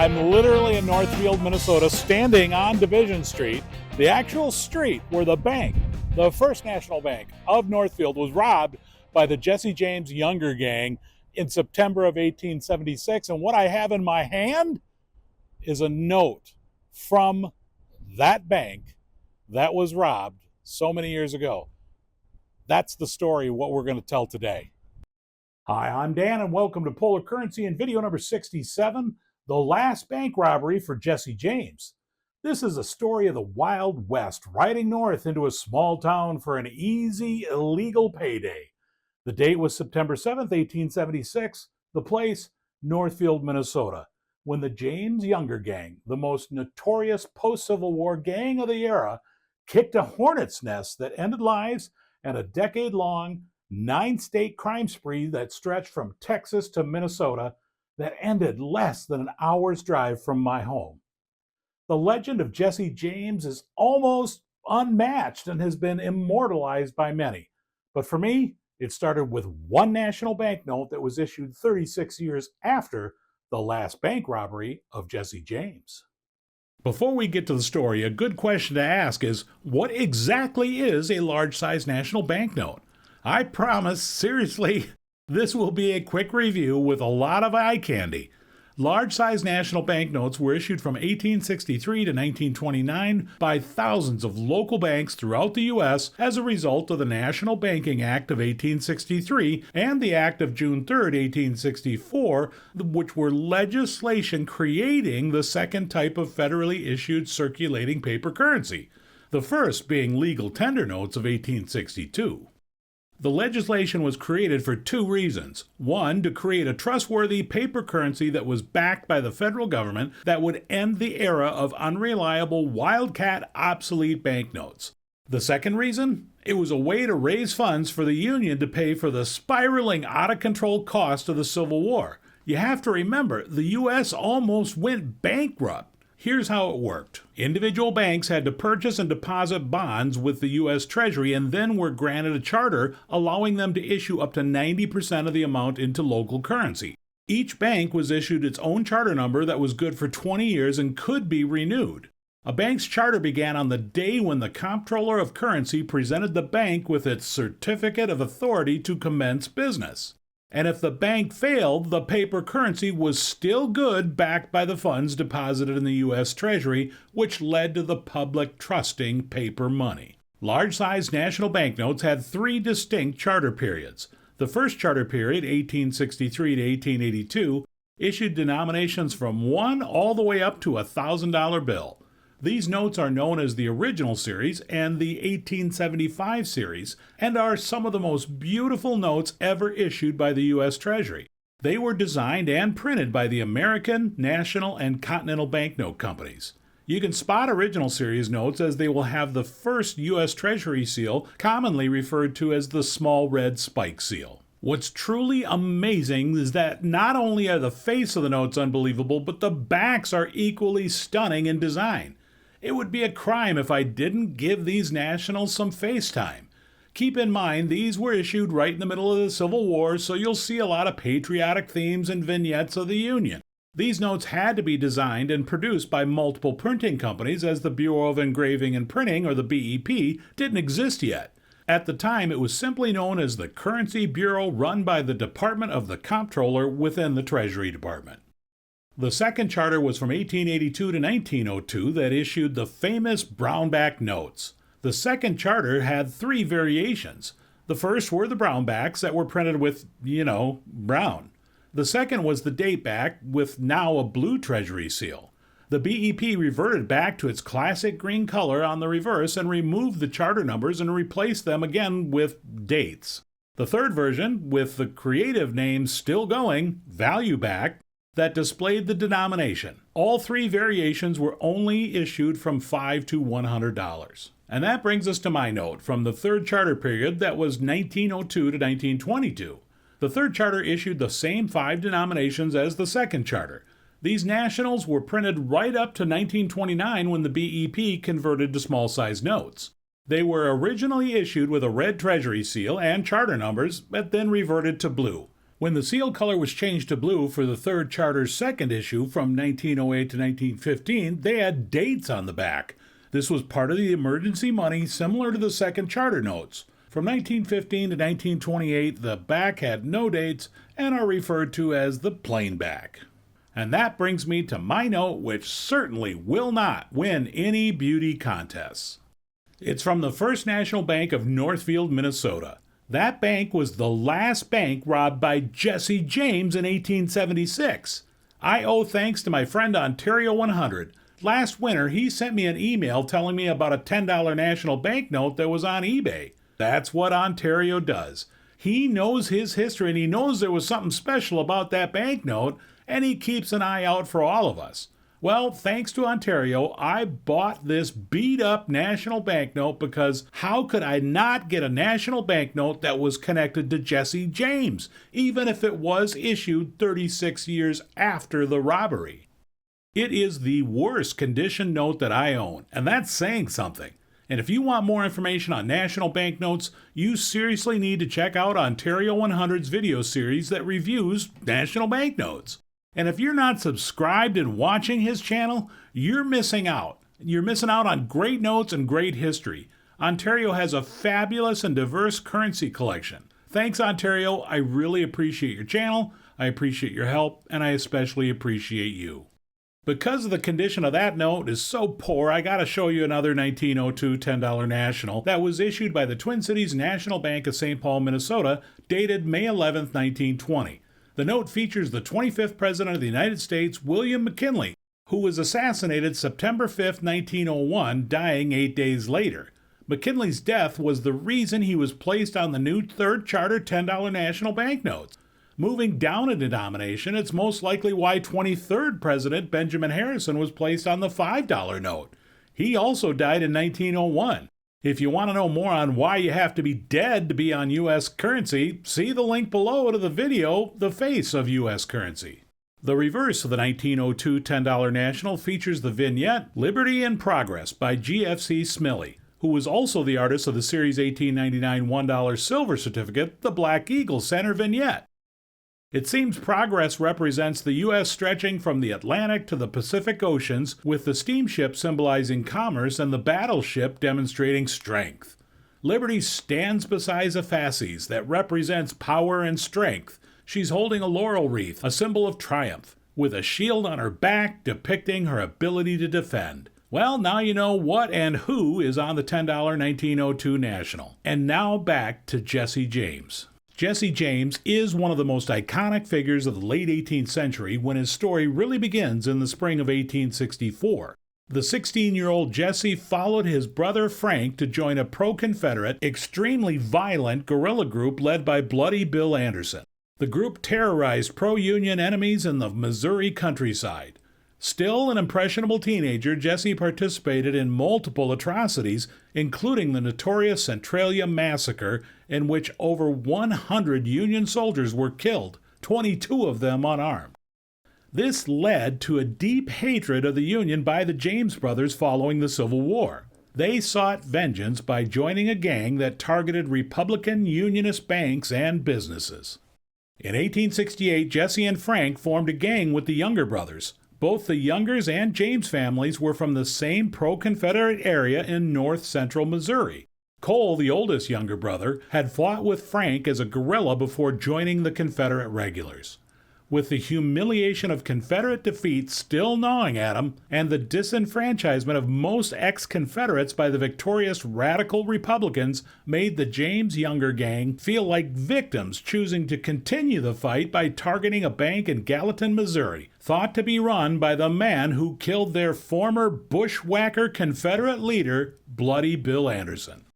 I'm literally in Northfield, Minnesota, standing on Division Street, the actual street where the bank, the First National Bank of Northfield, was robbed by the Jesse James Younger gang in September of 1876. And what I have in my hand is a note from that bank that was robbed so many years ago. That's the story, what we're going to tell today. Hi, I'm Dan, and welcome to Polar Currency and video number 67, The Last Bank Robbery for Jesse James. This is a story of the Wild West riding north into a small town for an easy, illegal payday. The date was September 7th, 1876. The place, Northfield, Minnesota, when the James Younger gang, the most notorious post-Civil War gang of the era, kicked a hornet's nest that ended lives and a decade-long, 9-state crime spree that stretched from Texas to Minnesota that ended less than an hour's drive from my home. The legend of Jesse James is almost unmatched and has been immortalized by many. But for me, it started with one national banknote that was issued 36 years after the last bank robbery of Jesse James. Before we get to the story, a good question to ask is, what exactly is a large-size national banknote? I promise, seriously, this will be a quick review with a lot of eye candy. Large-size national banknotes were issued from 1863 to 1929 by thousands of local banks throughout the U.S. as a result of the National Banking Act of 1863 and the Act of June 3, 1864, which were legislation creating the second type of federally issued circulating paper currency, the first being legal tender notes of 1862. The legislation was created for two reasons. One, to create a trustworthy paper currency that was backed by the federal government that would end the era of unreliable, wildcat, obsolete banknotes. The second reason? It was a way to raise funds for the Union to pay for the spiraling, out-of-control cost of the Civil War. You have to remember, the U.S. almost went bankrupt. Here's how it worked. Individual banks had to purchase and deposit bonds with the U.S. Treasury and then were granted a charter allowing them to issue up to 90% of the amount into local currency. Each bank was issued its own charter number that was good for 20 years and could be renewed. A bank's charter began on the day when the Comptroller of Currency presented the bank with its certificate of authority to commence business. And if the bank failed, the paper currency was still good, backed by the funds deposited in the U.S. Treasury, which led to the public trusting paper money. Large-sized national banknotes had three distinct charter periods. The first charter period, 1863 to 1882, issued denominations from $1 all the way up to a $1,000 bill. These notes are known as the original series and the 1875 series, and are some of the most beautiful notes ever issued by the U.S. Treasury. They were designed and printed by the American, National, and Continental banknote companies. You can spot original series notes as they will have the first U.S. Treasury seal, commonly referred to as the small red spike seal. What's truly amazing is that not only are the face of the notes unbelievable, but the backs are equally stunning in design. It would be a crime if I didn't give these nationals some face time. Keep in mind, these were issued right in the middle of the Civil War, so you'll see a lot of patriotic themes and vignettes of the Union. These notes had to be designed and produced by multiple printing companies, as the Bureau of Engraving and Printing, or the BEP, didn't exist yet. At the time, it was simply known as the Currency Bureau, run by the Department of the Comptroller within the Treasury Department. The second charter was from 1882 to 1902 that issued the famous brownback notes. The second charter had three variations. The first were the brownbacks that were printed with, brown. The second was the dateback with now a blue treasury seal. The BEP reverted back to its classic green color on the reverse and removed the charter numbers and replaced them again with dates. The third version, with the creative name still going, value back, that displayed the denomination. All three variations were only issued from $5 to $100. And that brings us to my note from the third charter period that was 1902 to 1922. The third charter issued the same five denominations as the second charter. These nationals were printed right up to 1929 when the BEP converted to small-size notes. They were originally issued with a red treasury seal and charter numbers, but then reverted to blue. When the seal color was changed to blue for the third charter's second issue from 1908 to 1915, they had dates on the back. This was part of the emergency money similar to the second charter notes. From 1915 to 1928, the back had no dates and are referred to as the plain back. And that brings me to my note, which certainly will not win any beauty contests. It's from the First National Bank of Northfield, Minnesota. That bank was the last bank robbed by Jesse James in 1876. I owe thanks to my friend Ontario 100. Last winter, he sent me an email telling me about a $10 national banknote that was on eBay. That's what Ontario does. He knows his history and he knows there was something special about that banknote, and he keeps an eye out for all of us. Well, thanks to Ontario, I bought this beat-up national banknote because how could I not get a national banknote that was connected to Jesse James, even if it was issued 36 years after the robbery? It is the worst condition note that I own, and that's saying something. And if you want more information on national banknotes, you seriously need to check out Ontario 100's video series that reviews national banknotes. And if you're not subscribed and watching his channel, you're missing out. You're missing out on great notes and great history. Ontario has a fabulous and diverse currency collection. Thanks, Ontario. I really appreciate your channel, I appreciate your help, and I especially appreciate you. Because the condition of that note is so poor, I gotta show you another 1902 $10 national that was issued by the Twin Cities National Bank of St. Paul, Minnesota, dated May 11, 1920. The note features the 25th President of the United States, William McKinley, who was assassinated September 5, 1901, dying 8 days later. McKinley's death was the reason he was placed on the new third charter $10 national banknotes. Moving down a denomination, it's most likely why 23rd President Benjamin Harrison was placed on the $5 note. He also died in 1901. If you want to know more on why you have to be dead to be on U.S. currency, see the link below to the video, The Face of U.S. Currency. The reverse of the 1902 $10 national features the vignette Liberty in Progress by GFC Smiley, who was also the artist of the Series 1899 $1 silver certificate, the Black Eagle Center vignette. It seems progress represents the U.S. stretching from the Atlantic to the Pacific Oceans, with the steamship symbolizing commerce and the battleship demonstrating strength. Liberty stands beside a fasces that represents power and strength. She's holding a laurel wreath, a symbol of triumph, with a shield on her back depicting her ability to defend. Well, now you know what and who is on the $10 1902 national. And now back to Jesse James. Jesse James is one of the most iconic figures of the late 18th century when his story really begins in the spring of 1864. The 16-year-old Jesse followed his brother Frank to join a pro-Confederate, extremely violent guerrilla group led by Bloody Bill Anderson. The group terrorized pro-Union enemies in the Missouri countryside. Still an impressionable teenager, Jesse participated in multiple atrocities, including the notorious Centralia Massacre, in which over 100 Union soldiers were killed, 22 of them unarmed. This led to a deep hatred of the Union by the James brothers following the Civil War. They sought vengeance by joining a gang that targeted Republican Unionist banks and businesses. In 1868, Jesse and Frank formed a gang with the Younger brothers. Both the Youngers and James families were from the same pro-Confederate area in north-central Missouri. Cole, the oldest younger brother, had fought with Frank as a guerrilla before joining the Confederate regulars. With the humiliation of Confederate defeat still gnawing at him, and the disenfranchisement of most ex-Confederates by the victorious radical Republicans made the James Younger gang feel like victims choosing to continue the fight by targeting a bank in Gallatin, Missouri, thought to be run by the man who killed their former bushwhacker Confederate leader, Bloody Bill Anderson.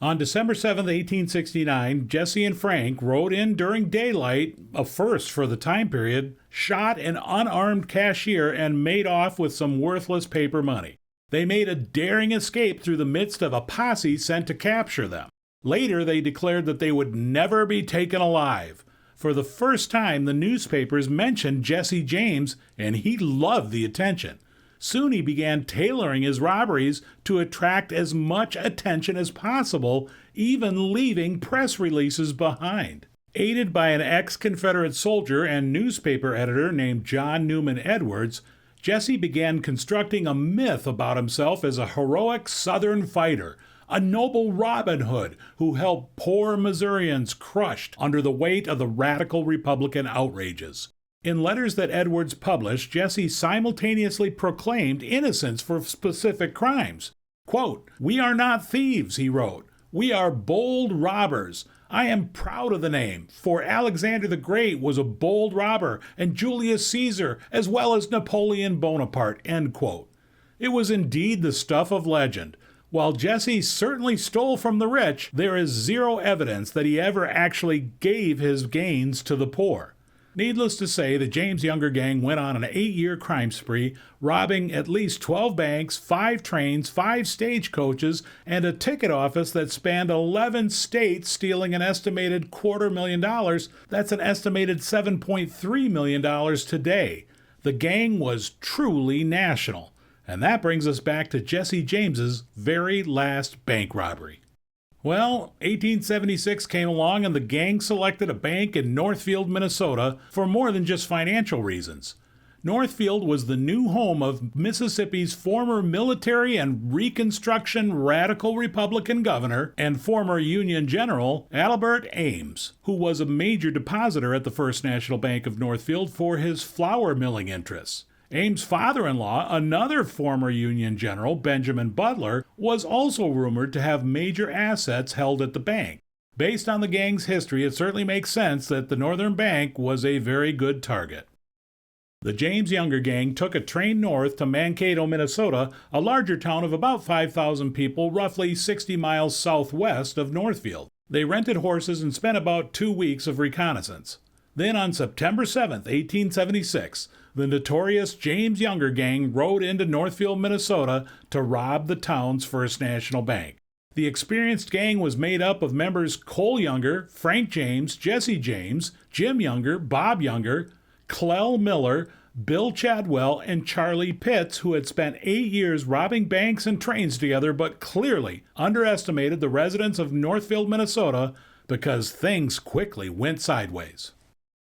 On December 7, 1869, Jesse and Frank rode in during daylight, a first for the time period, shot an unarmed cashier, and made off with some worthless paper money. They made a daring escape through the midst of a posse sent to capture them. Later, they declared that they would never be taken alive. For the first time, the newspapers mentioned Jesse James, and he loved the attention. Soon he began tailoring his robberies to attract as much attention as possible, even leaving press releases behind. Aided by an ex-Confederate soldier and newspaper editor named John Newman Edwards, Jesse began constructing a myth about himself as a heroic Southern fighter, a noble Robin Hood who helped poor Missourians crushed under the weight of the radical Republican outrages. In letters that Edwards published, Jesse simultaneously proclaimed innocence for specific crimes. Quote, "We are not thieves," he wrote. "We are bold robbers. I am proud of the name, for Alexander the Great was a bold robber, and Julius Caesar, as well as Napoleon Bonaparte." End quote. It was indeed the stuff of legend. While Jesse certainly stole from the rich, there is zero evidence that he ever actually gave his gains to the poor. Needless to say, the James Younger gang went on an 8-year crime spree, robbing at least 12 banks, 5 trains, 5 stagecoaches, and a ticket office that spanned 11 states, stealing an estimated $250,000. That's an estimated $7.3 million today. The gang was truly national. And that brings us back to Jesse James's very last bank robbery. Well, 1876 came along and the gang selected a bank in Northfield, Minnesota for more than just financial reasons. Northfield was the new home of Mississippi's former military and Reconstruction radical Republican governor and former Union General Albert Ames, who was a major depositor at the First National Bank of Northfield for his flour milling interests. Ames' father-in-law, another former Union general, Benjamin Butler, was also rumored to have major assets held at the bank. Based on the gang's history, it certainly makes sense that the Northern Bank was a very good target. The James Younger gang took a train north to Mankato, Minnesota, a larger town of about 5,000 people, roughly 60 miles southwest of Northfield. They rented horses and spent about 2 weeks of reconnaissance. Then on September 7, 1876, the notorious James Younger gang rode into Northfield, Minnesota to rob the town's First National Bank. The experienced gang was made up of members Cole Younger, Frank James, Jesse James, Jim Younger, Bob Younger, Clell Miller, Bill Chadwell, and Charlie Pitts, who had spent 8 years robbing banks and trains together but clearly underestimated the residents of Northfield, Minnesota, because things quickly went sideways.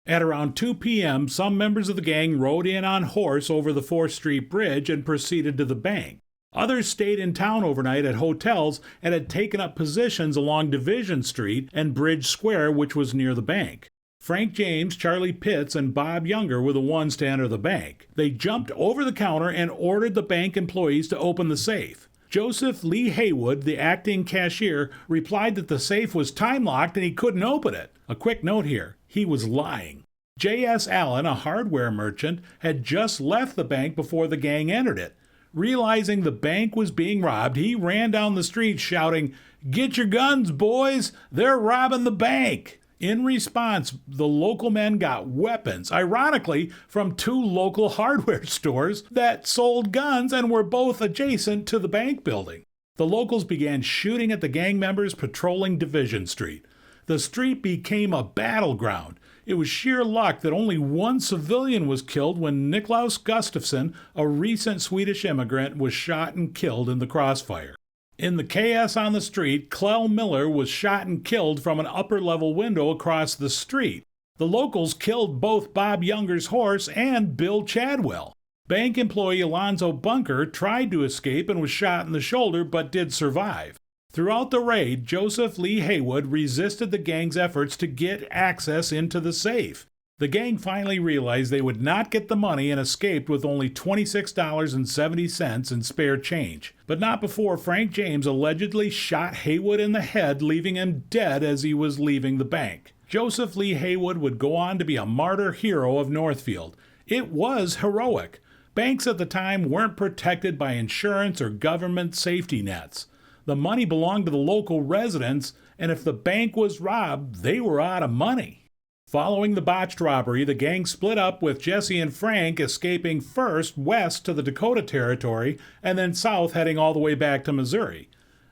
At around 2 p.m., some members of the gang rode in on horse over the 4th Street Bridge and proceeded to the bank. Others stayed in town overnight at hotels and had taken up positions along Division Street and Bridge Square, which was near the bank. Frank James, Charlie Pitts, and Bob Younger were the ones to enter the bank. They jumped over the counter and ordered the bank employees to open the safe. Joseph Lee Haywood, the acting cashier, replied that the safe was time-locked and he couldn't open it. A quick note here, he was lying. J.S. Allen, a hardware merchant, had just left the bank before the gang entered it. Realizing the bank was being robbed, he ran down the street shouting, "Get your guns, boys! They're robbing the bank!" In response, the local men got weapons, ironically, from 2 local hardware stores that sold guns and were both adjacent to the bank building. The locals began shooting at the gang members patrolling Division Street. The street became a battleground. It was sheer luck that only 1 civilian was killed when Niklaus Gustafsson, a recent Swedish immigrant, was shot and killed in the crossfire. In the chaos on the street, Clell Miller was shot and killed from an upper-level window across the street. The locals killed both Bob Younger's horse and Bill Chadwell. Bank employee Alonzo Bunker tried to escape and was shot in the shoulder but did survive. Throughout the raid, Joseph Lee Haywood resisted the gang's efforts to get access into the safe. The gang finally realized they would not get the money and escaped with only $26.70 in spare change, but not before Frank James allegedly shot Haywood in the head, leaving him dead as he was leaving the bank. Joseph Lee Haywood would go on to be a martyr hero of Northfield. It was heroic. Banks at the time weren't protected by insurance or government safety nets. The money belonged to the local residents, and if the bank was robbed, they were out of money. Following the botched robbery, the gang split up, with Jesse and Frank escaping first west to the Dakota Territory and then south, heading all the way back to Missouri.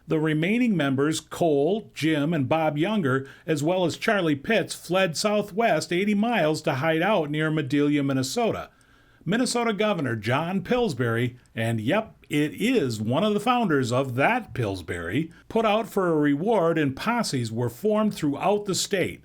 The remaining members, Cole, Jim, and Bob Younger, as well as Charlie Pitts, fled southwest 80 miles to hide out near Madelia, Minnesota. Minnesota Governor John Pillsbury, and yep, it is one of the founders of that Pillsbury, put out for a reward, and posses were formed throughout the state.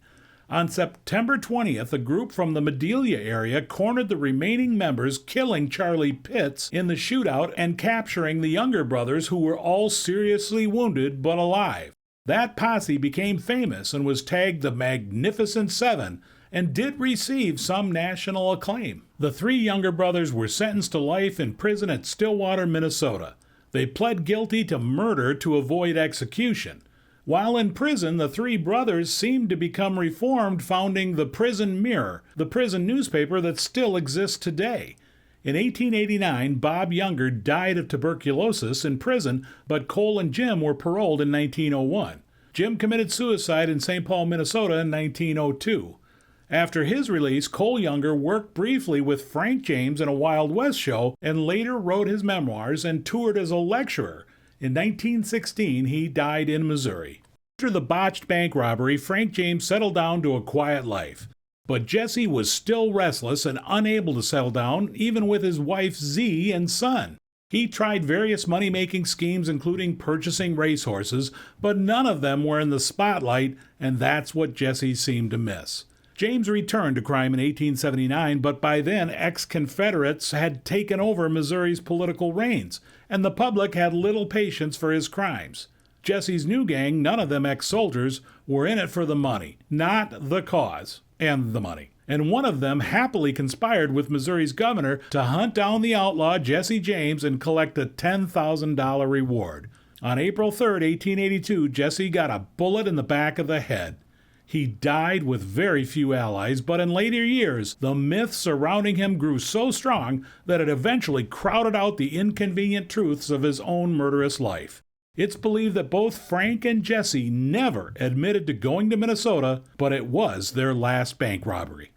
On September 20th, a group from the Madelia area cornered the remaining members, killing Charlie Pitts in the shootout and capturing the younger brothers, who were all seriously wounded but alive. That posse became famous and was tagged the Magnificent Seven and did receive some national acclaim. The three younger brothers were sentenced to life in prison at Stillwater, Minnesota. They pled guilty to murder to avoid execution. While in prison, the three brothers seemed to become reformed, founding the Prison Mirror, the prison newspaper that still exists today. In 1889, Bob Younger died of tuberculosis in prison, but Cole and Jim were paroled in 1901. Jim committed suicide in St. Paul, Minnesota in 1902. After his release, Cole Younger worked briefly with Frank James in a Wild West show and later wrote his memoirs and toured as a lecturer. In 1916, he died in Missouri. After the botched bank robbery, Frank James settled down to a quiet life. But Jesse was still restless and unable to settle down, even with his wife Z and son. He tried various money-making schemes, including purchasing racehorses, but none of them were in the spotlight, and that's what Jesse seemed to miss. James returned to crime in 1879, but by then ex-Confederates had taken over Missouri's political reins, and the public had little patience for his crimes. Jesse's new gang, none of them ex-soldiers, were in it for the money, not the cause, and the money. And one of them happily conspired with Missouri's governor to hunt down the outlaw Jesse James and collect a $10,000 reward. On April 3, 1882, Jesse got a bullet in the back of the head. He died with very few allies, but in later years, the myth surrounding him grew so strong that it eventually crowded out the inconvenient truths of his own murderous life. It's believed that both Frank and Jesse never admitted to going to Minnesota, but it was their last bank robbery.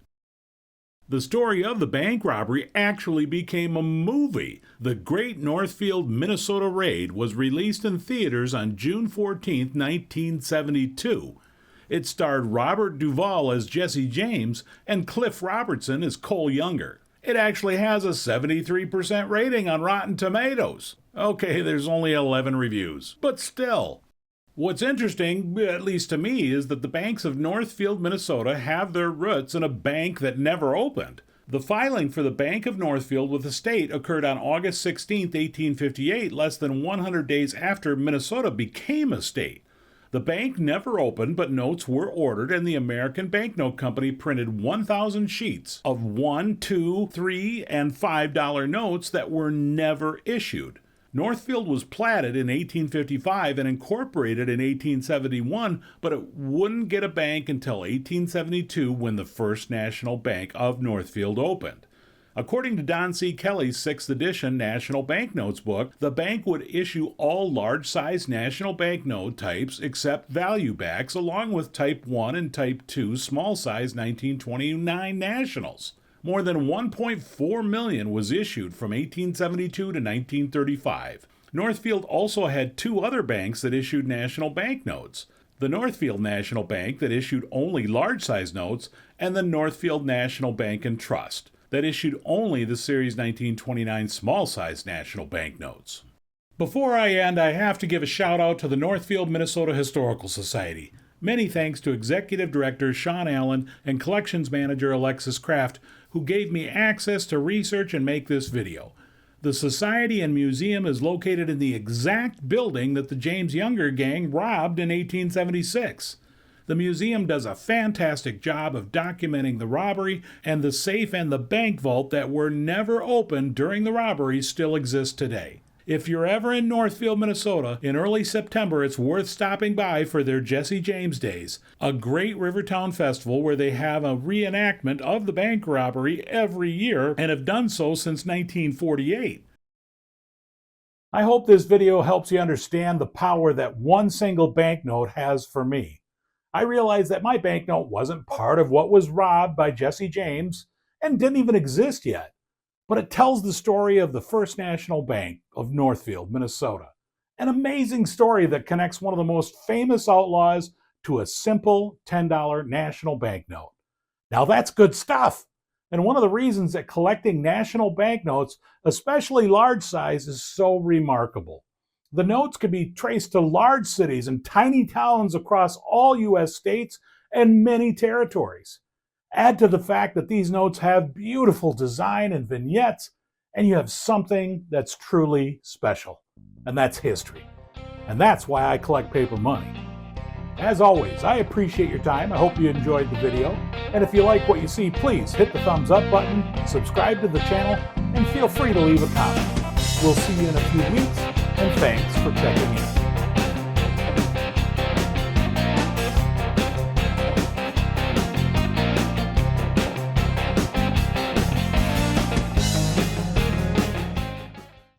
The story of the bank robbery actually became a movie. The Great Northfield, Minnesota Raid was released in theaters on June 14, 1972. It starred Robert Duvall as Jesse James and Cliff Robertson as Cole Younger. It actually has a 73% rating on Rotten Tomatoes. Okay, there's only 11 reviews, but still. What's interesting, at least to me, is that the banks of Northfield, Minnesota have their roots in a bank that never opened. The filing for the Bank of Northfield with the state occurred on August 16, 1858, less than 100 days after Minnesota became a state. The bank never opened, but notes were ordered, and the American Banknote Company printed 1,000 sheets of $1, $2, $3, and $5 notes that were never issued. Northfield was platted in 1855 and incorporated in 1871, but it wouldn't get a bank until 1872 when the First National Bank of Northfield opened. According to Don C. Kelly's 6th edition National Banknotes book, the bank would issue all large-size national banknote types except value backs, along with Type 1 and Type 2 small-size 1929 nationals. More than 1.4 million was issued from 1872 to 1935. Northfield also had two other banks that issued national banknotes: the Northfield National Bank that issued only large-size notes, and the Northfield National Bank and Trust that issued only the Series 1929 small-size national banknotes. Before I end, I have to give a shout-out to the Northfield, Minnesota Historical Society. Many thanks to Executive Director Sean Allen and Collections Manager Alexis Kraft, who gave me access to research and make this video. The Society and Museum is located in the exact building that the James Younger gang robbed in 1876. The museum does a fantastic job of documenting the robbery, and the safe and the bank vault that were never opened during the robbery still exist today. If you're ever in Northfield, Minnesota, in early September, it's worth stopping by for their Jesse James Days, a great Rivertown festival where they have a reenactment of the bank robbery every year and have done so since 1948. I hope this video helps you understand the power that one single banknote has for me. I realized that my banknote wasn't part of what was robbed by Jesse James and didn't even exist yet, but it tells the story of the First National Bank of Northfield, Minnesota. An amazing story that connects one of the most famous outlaws to a simple $10 national banknote. Now that's good stuff, and one of the reasons that collecting national banknotes, especially large size, is so remarkable. The notes can be traced to large cities and tiny towns across all U.S. states and many territories. Add to the fact that these notes have beautiful design and vignettes, and you have something that's truly special, and that's history. And that's why I collect paper money. As always, I appreciate your time. I hope you enjoyed the video. And if you like what you see, please hit the thumbs up button, subscribe to the channel, and feel free to leave a comment. We'll see you in a few weeks, and thanks for checking in.